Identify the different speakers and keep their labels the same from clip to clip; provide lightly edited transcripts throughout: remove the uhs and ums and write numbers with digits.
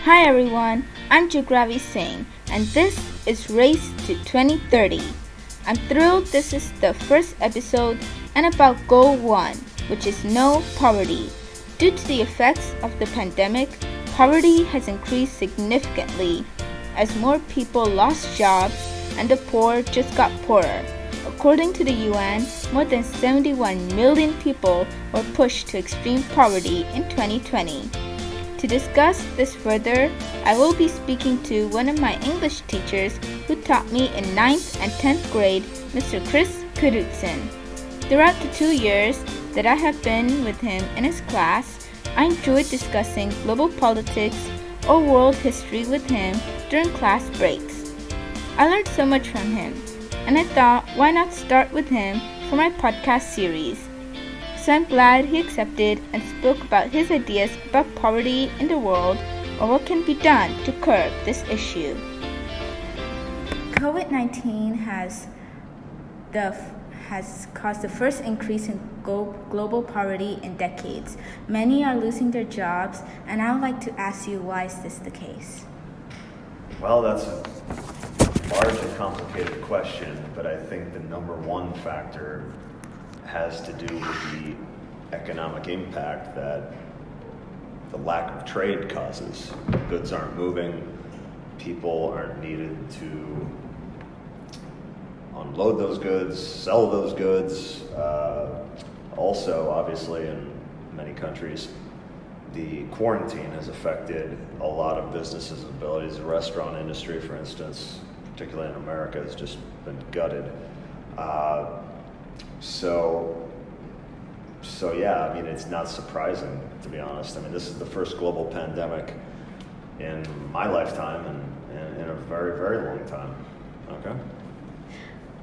Speaker 1: Hi everyone, I'm Jugravi Singh and this is Race to 2030. I'm thrilled this is the first episode and about Goal 1, which is no poverty. Due to the effects of the pandemic, poverty has increased significantly as more people lost jobs and the poor just got poorer. According to the UN, more than 71 million people were pushed to extreme poverty in 2020. To discuss this further, I will be speaking to one of my English teachers who taught me in 9th and 10th grade, Mr. Chris Knutson. Throughout the 2 years that I have been with him in his class, I enjoyed discussing global politics or world history with him during class breaks. I learned so much from him, and I thought, why not start with him for my podcast series? So I'm glad he accepted and spoke about his ideas about poverty in the world or what can be done to curb this issue. COVID-19 has caused the first increase in global poverty in decades. Many are losing their jobs, and I would like to ask you, why is this the case?
Speaker 2: Well, that's a large and complicated question, but I think the number one factor has to do with the economic impact that the lack of trade causes. Goods aren't moving, people aren't needed to unload those goods, sell those goods. Also, obviously, in many countries, the quarantine has affected a lot of businesses' abilities. The restaurant industry, for instance, particularly in America, has just been gutted. So yeah, I mean, it's not surprising, to be honest. I mean, this is the first global pandemic in my lifetime and in a very, very long time. Okay.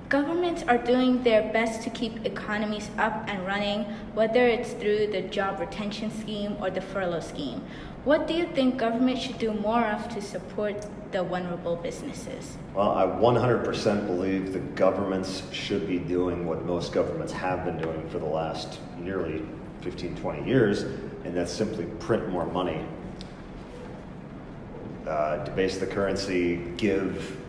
Speaker 1: Governments are doing their best to keep economies up and running, whether it's through the job retention scheme or the furlough scheme. What do you think government should do more of to support the vulnerable businesses?
Speaker 2: Well, I 100% believe the governments should be doing what most governments have been doing for the last nearly 15, 20 years, and that's simply print more money, debase the currency, give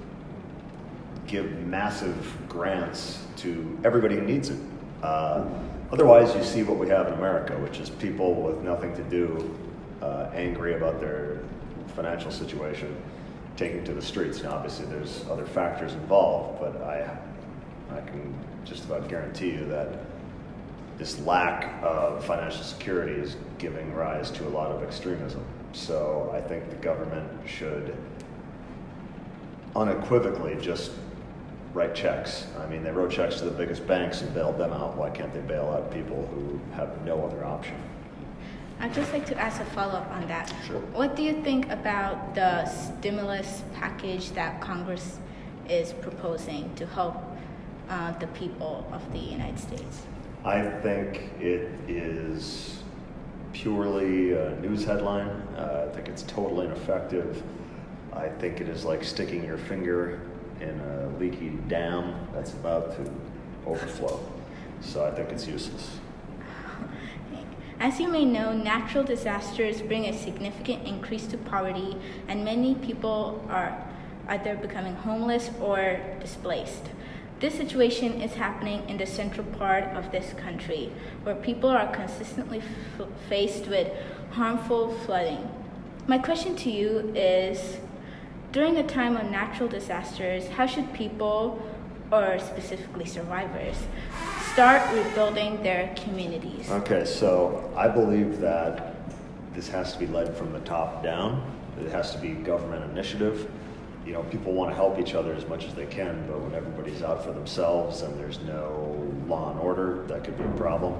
Speaker 2: massive grants to everybody who needs it. Otherwise, you see what we have in America, which is people with nothing to do, angry about their financial situation, taking to the streets. Now, obviously, there's other factors involved, but I can just about guarantee you that this lack of financial security is giving rise to a lot of extremism. So I think the government should unequivocally just write checks. I mean, they wrote checks to the biggest banks and bailed them out. Why can't they bail out people who have no other option?
Speaker 1: I'd just like to ask a follow-up on that.
Speaker 2: Sure.
Speaker 1: What do you think about the stimulus package that Congress is proposing to help the people of the United States?
Speaker 2: I think it is purely a news headline. I think it's totally ineffective. I think it is like sticking your finger in a leaky dam that's about to overflow. So I think it's useless.
Speaker 1: As you may know, natural disasters bring a significant increase to poverty, and many people are either becoming homeless or displaced. This situation is happening in the central part of this country, where people are consistently faced with harmful flooding. My question to you is, during a time of natural disasters, how should people, or specifically survivors, start rebuilding their communities?
Speaker 2: Okay, so I believe that this has to be led from the top down. It has to be government initiative. You know, people want to help each other as much as they can, but when everybody's out for themselves and there's no law and order, that could be a problem.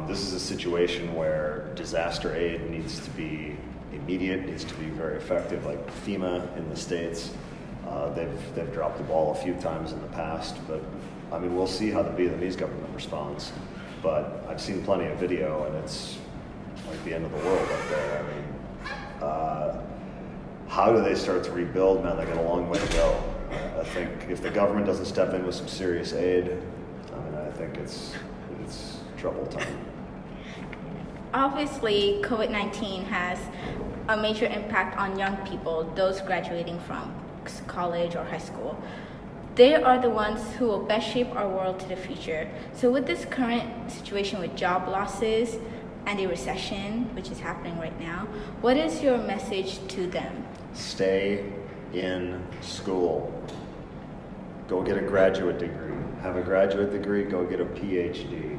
Speaker 2: This is a situation where disaster aid needs to be immediate, needs to be very effective, like FEMA in the States. They've dropped the ball a few times in the past, but I mean, we'll see how the Vietnamese government responds. But I've seen plenty of video, and it's like the end of the world up there. I mean, how do they start to rebuild? Man, they got a long way to go. I think if the government doesn't step in with some serious aid, I mean, I think it's trouble time.
Speaker 1: Obviously, COVID-19 has a major impact on young people, those graduating from college or high school. They are the ones who will best shape our world to the future. So with this current situation with job losses and a recession, which is happening right now, what is your message to them?
Speaker 2: Stay in school. Go get a graduate degree. Have a graduate degree, go get a PhD.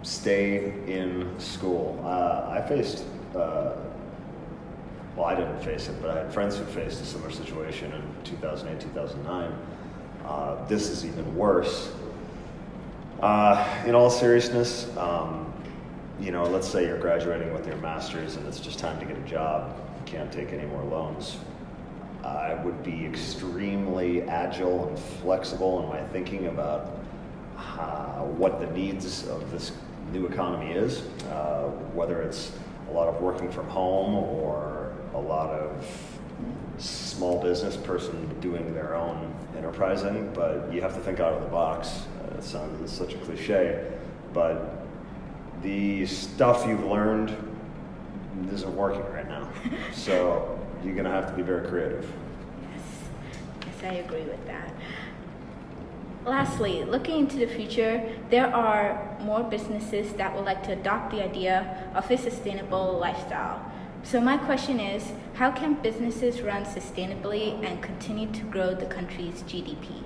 Speaker 2: Stay in school. I faced, well, I didn't face it, but I had friends who faced a similar situation in 2008, 2009. This is even worse. In all seriousness, let's say you're graduating with your master's and it's just time to get a job. You can't take any more loans. I would be extremely agile and flexible in my thinking about what the needs of this new economy is, whether it's a lot of working from home or a lot of small business person doing their own enterprising, but you have to think out of the box. It sounds such a cliche, but the stuff you've learned isn't working right now. So you're going to have to be very creative.
Speaker 1: Yes, I agree with that. Lastly, looking into the future, there are more businesses that would like to adopt the idea of a sustainable lifestyle. So my question is, how can businesses run sustainably and continue to grow the country's GDP?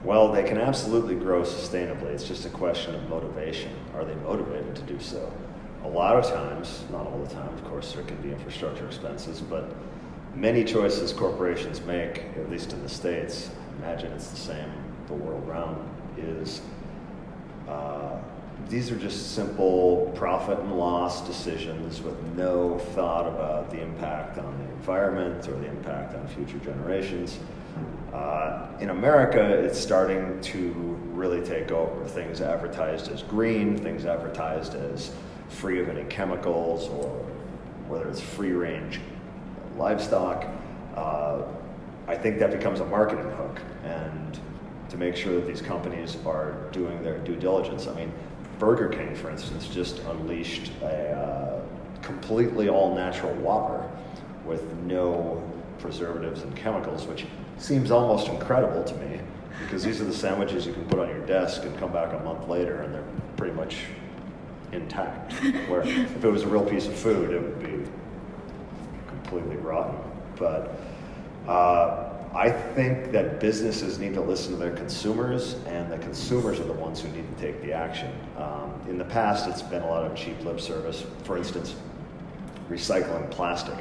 Speaker 2: Well, they can absolutely grow sustainably. It's just a question of motivation. Are they motivated to do so? A lot of times, not all the time, of course, there can be infrastructure expenses, but many choices corporations make, at least in the States, imagine it's the same the world around, is these are just simple profit and loss decisions with no thought about the impact on the environment or the impact on future generations. In America, it's starting to really take over. Things advertised as green, things advertised as free of any chemicals, or whether it's free-range livestock. I think that becomes a marketing hook, and to make sure that these companies are doing their due diligence. I mean, Burger King, for instance, just unleashed a completely all-natural Whopper with no preservatives and chemicals, which seems almost incredible to me, because these are the sandwiches you can put on your desk and come back a month later and they're pretty much intact. Where if it was a real piece of food, it would be completely rotten. But I think that businesses need to listen to their consumers, and the consumers are the ones who need to take the action. In the past, it's been a lot of cheap lip service. For instance, recycling plastic.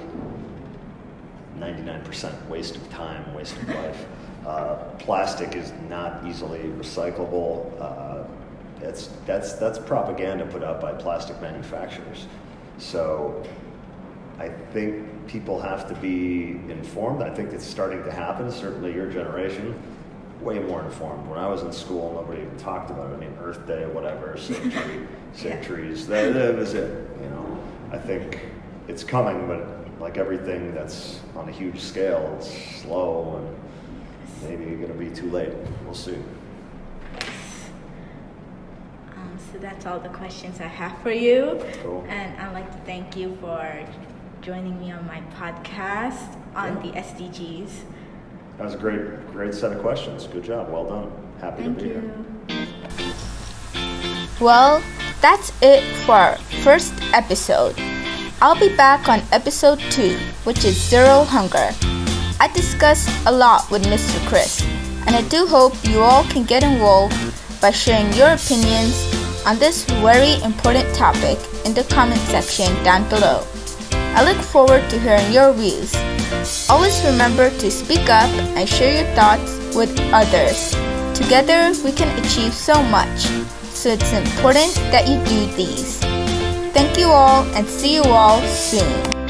Speaker 2: 99% waste of time, waste of life. Plastic is not easily recyclable. That's propaganda put out by plastic manufacturers. So I think people have to be informed. I think it's starting to happen. Certainly your generation, way more informed. When I was in school, nobody even talked about it. I mean, Earth Day, whatever, save trees. That was it. I think it's coming, but like everything that's on a huge scale, it's slow, and maybe you're going to be too late. We'll see.
Speaker 1: So that's all the questions I have for you.
Speaker 2: Cool.
Speaker 1: And I'd like to thank you for joining me on my podcast on the SDGs.
Speaker 2: That was a great set of questions. Good job. Well done. Happy to be here.
Speaker 1: Well, that's it for our first episode. I'll be back on episode 2, which is Zero Hunger. I discussed a lot with Mr. Chris, and I do hope you all can get involved by sharing your opinions on this very important topic in the comment section down below. I look forward to hearing your views. Always remember to speak up and share your thoughts with others. Together we can achieve so much, so it's important that you do these. Thank you all, and see you all soon.